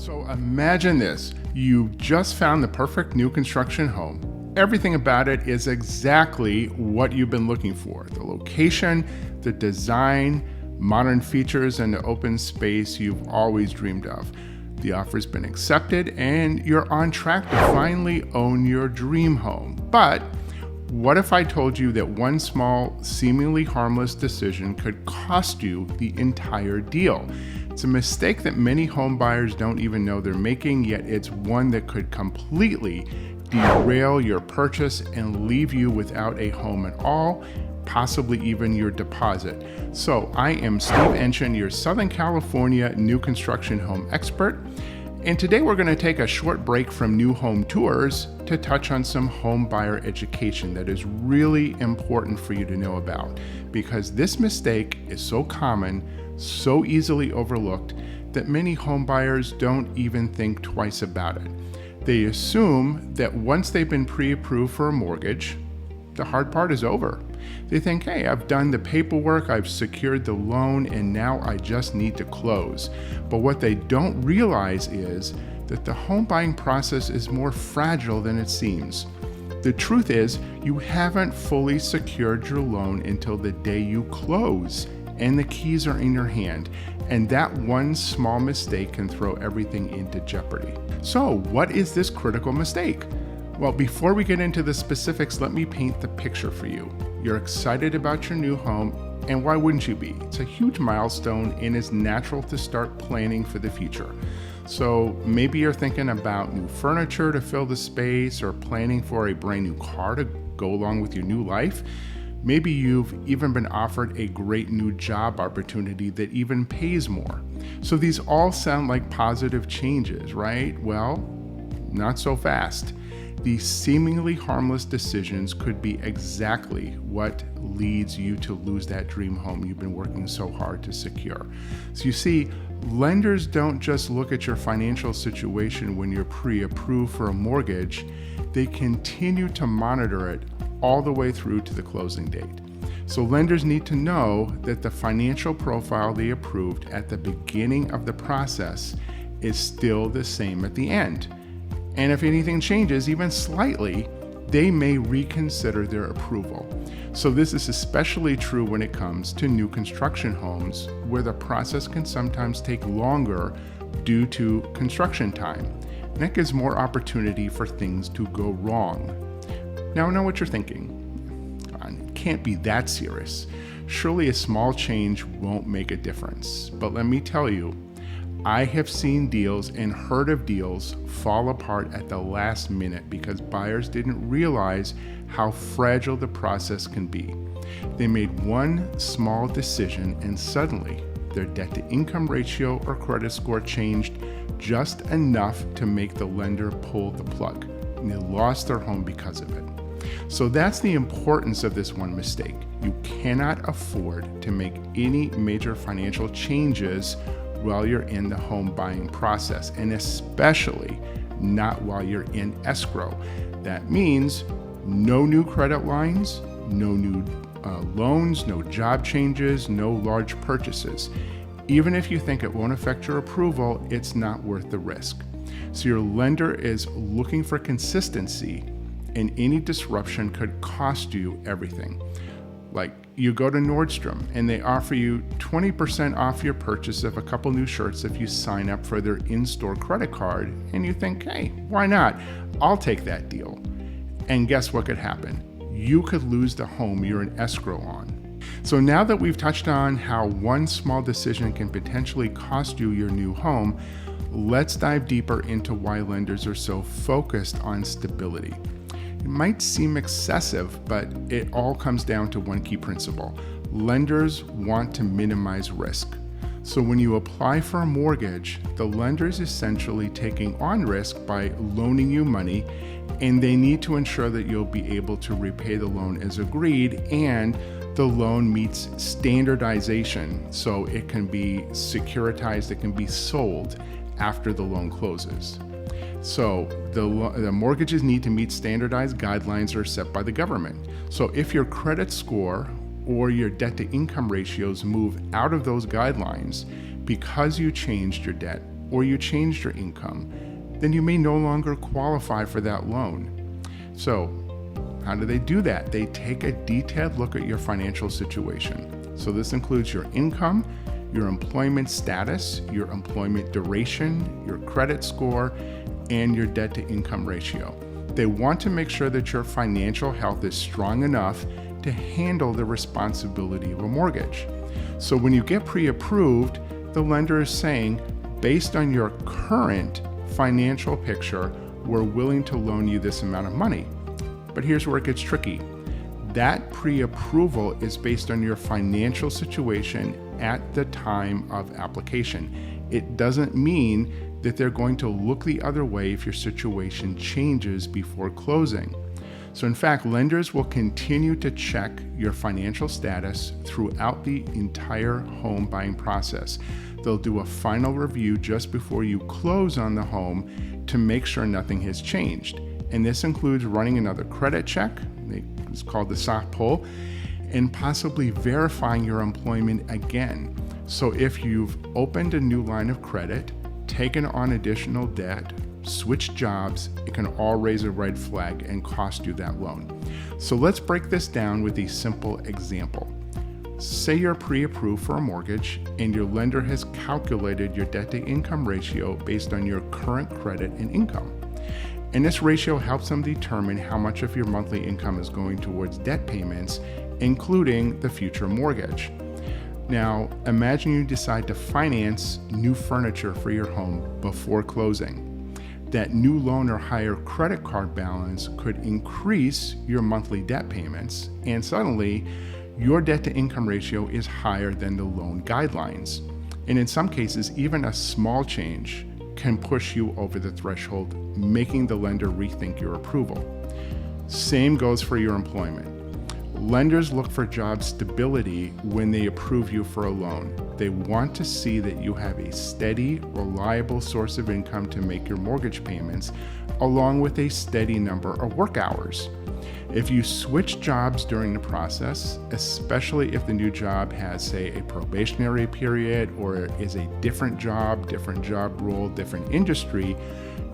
So imagine this, you just found the perfect new construction home. Everything about it is exactly what you've been looking for. The location, the design, modern features, and the open space you've always dreamed of. The offer's been accepted and you're on track to finally own your dream home. But what if I told you that one small, seemingly harmless decision could cost you the entire deal? It's a mistake that many home buyers don't even know they're making, yet it's one that could completely derail your purchase and leave you without a home at all, possibly even your deposit. So I am Steve Enchin, your Southern California new construction home expert. And today we're going to take a short break from new home tours to touch on some home buyer education that is really important for you to know about, because this mistake is so common, so easily overlooked, that many home buyers don't even think twice about it. They assume that once they've been pre-approved for a mortgage, the hard part is over. They think, hey, I've done the paperwork, I've secured the loan, and now I just need to close. But what they don't realize is that the home buying process is more fragile than it seems. The truth is, you haven't fully secured your loan until the day you close and the keys are in your hand. And that one small mistake can throw everything into jeopardy. So, what is this critical mistake? Well, before we get into the specifics, let me paint the picture for you. You're excited about your new home, and why wouldn't you be? It's a huge milestone and it's natural to start planning for the future. So maybe you're thinking about new furniture to fill the space, or planning for a brand new car to go along with your new life. Maybe you've even been offered a great new job opportunity that even pays more. So these all sound like positive changes, right? Well, not so fast. These seemingly harmless decisions could be exactly what leads you to lose that dream home you've been working so hard to secure. So you see, lenders don't just look at your financial situation when you're pre-approved for a mortgage, they continue to monitor it all the way through to the closing date. So lenders need to know that the financial profile they approved at the beginning of the process is still the same at the end. And if anything changes, even slightly, they may reconsider their approval. So this is especially true when it comes to new construction homes, where the process can sometimes take longer due to construction time. And that gives more opportunity for things to go wrong. Now I know what you're thinking. It can't be that serious. Surely a small change won't make a difference. But let me tell you, I have seen deals and heard of deals fall apart at the last minute because buyers didn't realize how fragile the process can be. They made one small decision and suddenly their debt-to-income ratio or credit score changed just enough to make the lender pull the plug, and they lost their home because of it. So that's the importance of this one mistake. You cannot afford to make any major financial changes while you're in the home buying process, and especially not while you're in escrow. That means no new credit lines, no new loans, no job changes, no large purchases. Even if you think it won't affect your approval, it's not worth the risk. So your lender is looking for consistency, and any disruption could cost you everything. Like you go to Nordstrom and they offer you 20% off your purchase of a couple new shirts if you sign up for their in-store credit card, and you think, hey, why not? I'll take that deal. And guess what could happen? You could lose the home you're in escrow on. So now that we've touched on how one small decision can potentially cost you your new home, let's dive deeper into why lenders are so focused on stability. It might seem excessive, but it all comes down to one key principle. Lenders want to minimize risk. So when you apply for a mortgage, the lender is essentially taking on risk by loaning you money, and they need to ensure that you'll be able to repay the loan as agreed, and the loan meets standardization, so it can be securitized, it can be sold after the loan closes. So the mortgages need to meet standardized guidelines that are set by the government. So if your credit score or your debt to income ratios move out of those guidelines because you changed your debt or you changed your income, then you may no longer qualify for that loan. So, how do they do that? They take a detailed look at your financial situation. So this includes your income, your employment status, your employment duration, your credit score, and your debt to income ratio. They want to make sure that your financial health is strong enough to handle the responsibility of a mortgage. So when you get pre-approved, the lender is saying, based on your current financial picture, we're willing to loan you this amount of money. But here's where it gets tricky. That pre-approval is based on your financial situation at the time of application. It doesn't mean that they're going to look the other way if your situation changes before closing. So in fact, lenders will continue to check your financial status throughout the entire home buying process. They'll do a final review just before you close on the home to make sure nothing has changed. And this includes running another credit check, it's called the soft pull, and possibly verifying your employment again. So if you've opened a new line of credit, taken on additional debt, switched jobs, it can all raise a red flag and cost you that loan. So let's break this down with a simple example. Say you're pre-approved for a mortgage and your lender has calculated your debt to income ratio based on your current credit and income. And this ratio helps them determine how much of your monthly income is going towards debt payments, including the future mortgage. Now, imagine you decide to finance new furniture for your home before closing. That new loan or higher credit card balance could increase your monthly debt payments, and suddenly your debt to income ratio is higher than the loan guidelines. And in some cases, even a small change can push you over the threshold, making the lender rethink your approval. Same goes for your employment. Lenders look for job stability when they approve you for a loan. They want to see that you have a steady, reliable source of income to make your mortgage payments, along with a steady number of work hours. If you switch jobs during the process, especially if the new job has, say, a probationary period or is a different job role, different industry,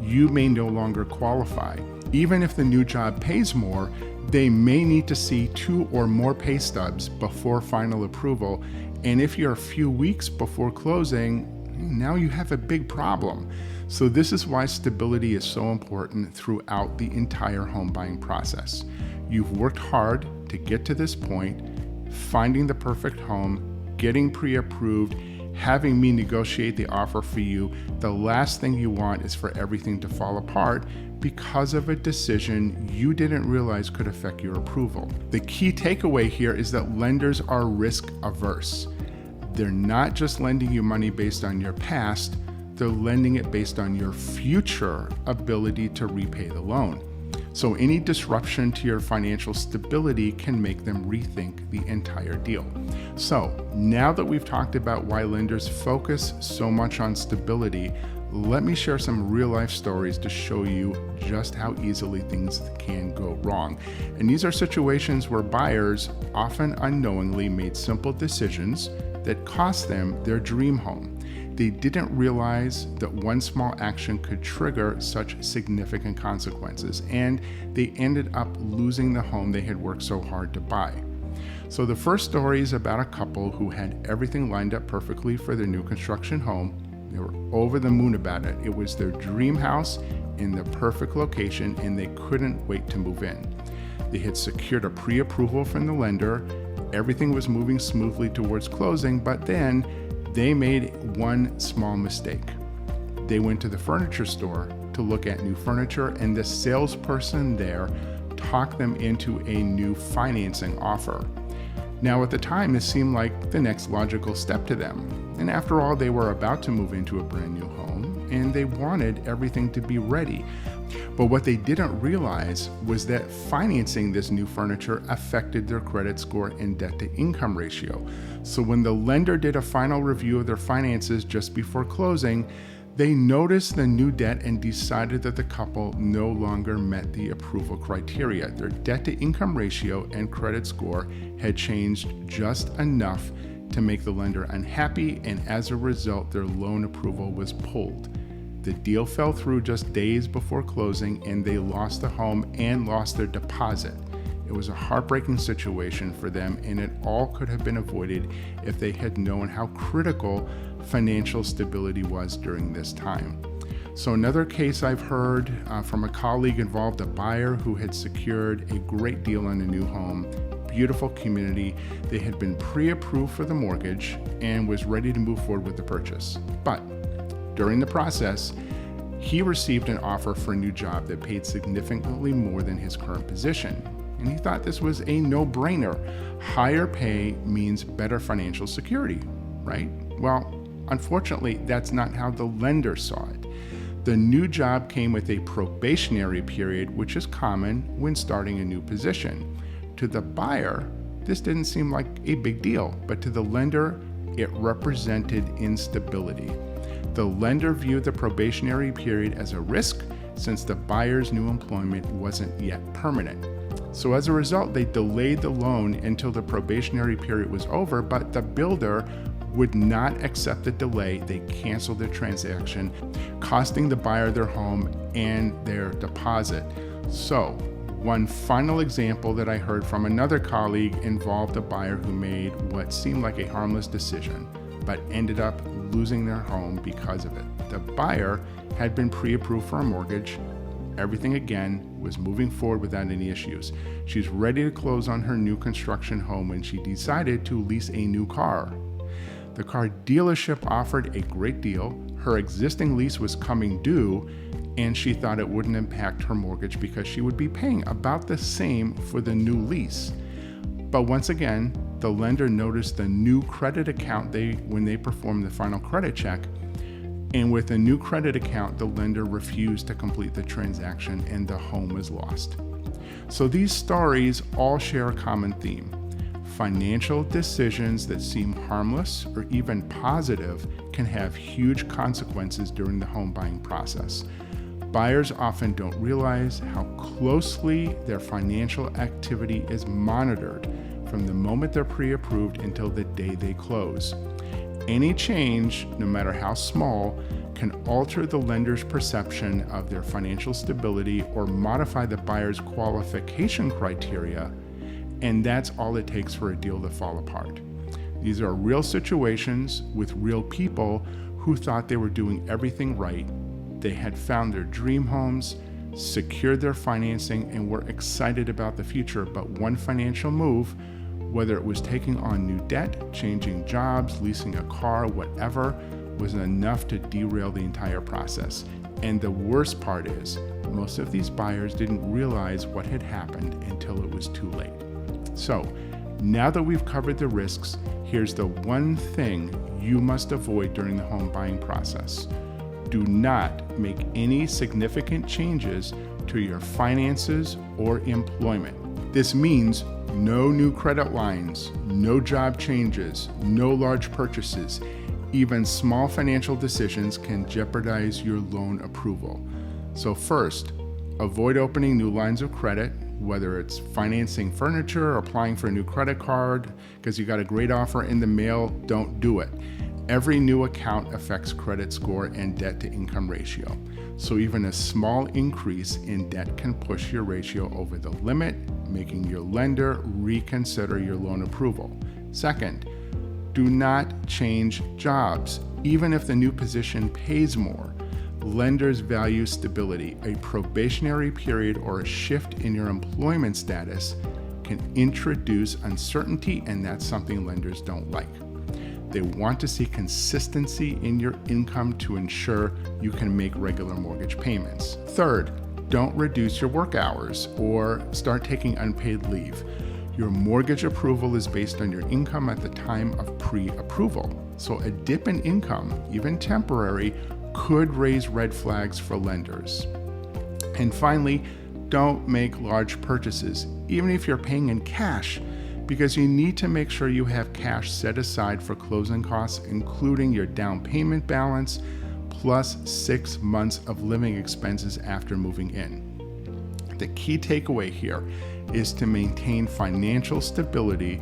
you may no longer qualify. Even if the new job pays more, they may need to see 2 or more pay stubs before final approval. And if you're a few weeks before closing, now you have a big problem. So this is why stability is so important throughout the entire home buying process. You've worked hard to get to this point, finding the perfect home, getting pre-approved, having me negotiate the offer for you. The last thing you want is for everything to fall apart because of a decision you didn't realize could affect your approval. The key takeaway here is that lenders are risk averse. They're not just lending you money based on your past, they're lending it based on your future ability to repay the loan. So any disruption to your financial stability can make them rethink the entire deal. So now that we've talked about why lenders focus so much on stability, let me share some real life stories to show you just how easily things can go wrong. And these are situations where buyers often unknowingly made simple decisions that cost them their dream home. They didn't realize that one small action could trigger such significant consequences, and they ended up losing the home they had worked so hard to buy. So the first story is about a couple who had everything lined up perfectly for their new construction home. They were over the moon about it. It was their dream house in the perfect location, and they couldn't wait to move in. They had secured a pre-approval from the lender. Everything was moving smoothly towards closing, but then they made one small mistake. They went to the furniture store to look at new furniture, and the salesperson there talked them into a new financing offer. Now, at the time, this seemed like the next logical step to them. And after all, they were about to move into a brand new home, and they wanted everything to be ready. But what they didn't realize was that financing this new furniture affected their credit score and debt to income ratio. So when the lender did a final review of their finances just before closing, they noticed the new debt and decided that the couple no longer met the approval criteria. Their debt to income ratio and credit score had changed just enough to make the lender unhappy, and as a result, their loan approval was pulled. The deal fell through just days before closing, and they lost the home and lost their deposit. It was a heartbreaking situation for them, and it all could have been avoided if they had known how critical financial stability was during this time. So another case I've heard from a colleague involved a buyer who had secured a great deal on a new home, beautiful community. They had been pre-approved for the mortgage and was ready to move forward with the purchase. But during the process, he received an offer for a new job that paid significantly more than his current position. And he thought this was a no-brainer. Higher pay means better financial security, right? Well, unfortunately, that's not how the lender saw it. The new job came with a probationary period, which is common when starting a new position. To the buyer, this didn't seem like a big deal, but to the lender, it represented instability. The lender viewed the probationary period as a risk since the buyer's new employment wasn't yet permanent. So as a result, they delayed the loan until the probationary period was over, but the builder would not accept the delay. They canceled the transaction, costing the buyer their home and their deposit. So one final example that I heard from another colleague involved a buyer who made what seemed like a harmless decision, but ended up losing their home because of it. The buyer had been pre-approved for a mortgage. Everything again was moving forward without any issues. She's ready to close on her new construction home when she decided to lease a new car. The car dealership offered a great deal. Her existing lease was coming due, and she thought it wouldn't impact her mortgage because she would be paying about the same for the new lease. But once again, the lender noticed the new credit account when they performed the final credit check. And with a new credit account, the lender refused to complete the transaction and the home was lost. So these stories all share a common theme. Financial decisions that seem harmless or even positive can have huge consequences during the home buying process. Buyers often don't realize how closely their financial activity is monitored from the moment they're pre-approved until the day they close. Any change, no matter how small, can alter the lender's perception of their financial stability or modify the buyer's qualification criteria, and that's all it takes for a deal to fall apart. These are real situations with real people who thought they were doing everything right. They had found their dream homes, secured their financing, and were excited about the future, but one financial move, whether it was taking on new debt, changing jobs, leasing a car, whatever, was enough to derail the entire process. And the worst part is, most of these buyers didn't realize what had happened until it was too late. So, now that we've covered the risks, here's the one thing you must avoid during the home buying process. Do not make any significant changes to your finances or employment. This means no new credit lines, no job changes, no large purchases. Even small financial decisions can jeopardize your loan approval. So first, avoid opening new lines of credit, whether it's financing furniture or applying for a new credit card because you got a great offer in the mail. Don't do it. Every new account affects credit score and debt to income ratio. So even a small increase in debt can push your ratio over the limit, making your lender reconsider your loan approval. Second, do not change jobs, even if the new position pays more. Lenders value stability. A probationary period or a shift in your employment status can introduce uncertainty, and that's something lenders don't like. They want to see consistency in your income to ensure you can make regular mortgage payments. Third, don't reduce your work hours or start taking unpaid leave. Your mortgage approval is based on your income at the time of pre-approval. So a dip in income, even temporary, could raise red flags for lenders. And finally, don't make large purchases, even if you're paying in cash, because you need to make sure you have cash set aside for closing costs, including your down payment balance, plus 6 months of living expenses after moving in. The key takeaway here is to maintain financial stability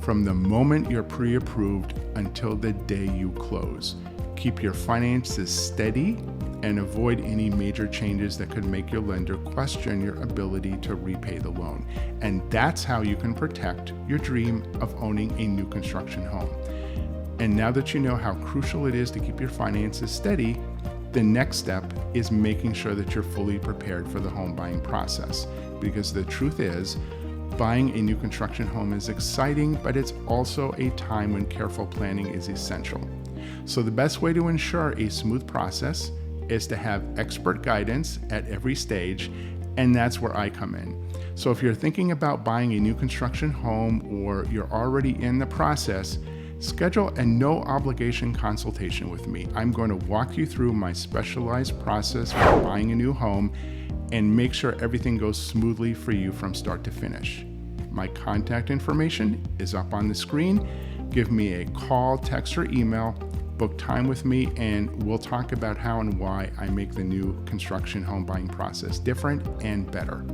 from the moment you're pre-approved until the day you close. Keep your finances steady and avoid any major changes that could make your lender question your ability to repay the loan. And that's how you can protect your dream of owning a new construction home. And now that you know how crucial it is to keep your finances steady, the next step is making sure that you're fully prepared for the home buying process. Because the truth is, buying a new construction home is exciting, but it's also a time when careful planning is essential. So the best way to ensure a smooth process is to have expert guidance at every stage, and that's where I come in. So if you're thinking about buying a new construction home or you're already in the process, schedule a no obligation consultation with me. I'm going to walk you through my specialized process for buying a new home and make sure everything goes smoothly for you from start to finish. My contact information is up on the screen. Give me a call, text, or email. Book time with me, and we'll talk about how and why I make the new construction home buying process different and better.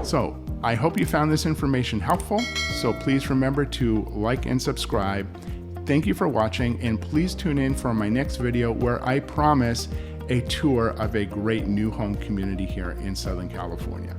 So I hope you found this information helpful. So please remember to like and subscribe. Thank you for watching, and please tune in for my next video where I promise a tour of a great new home community here in Southern California.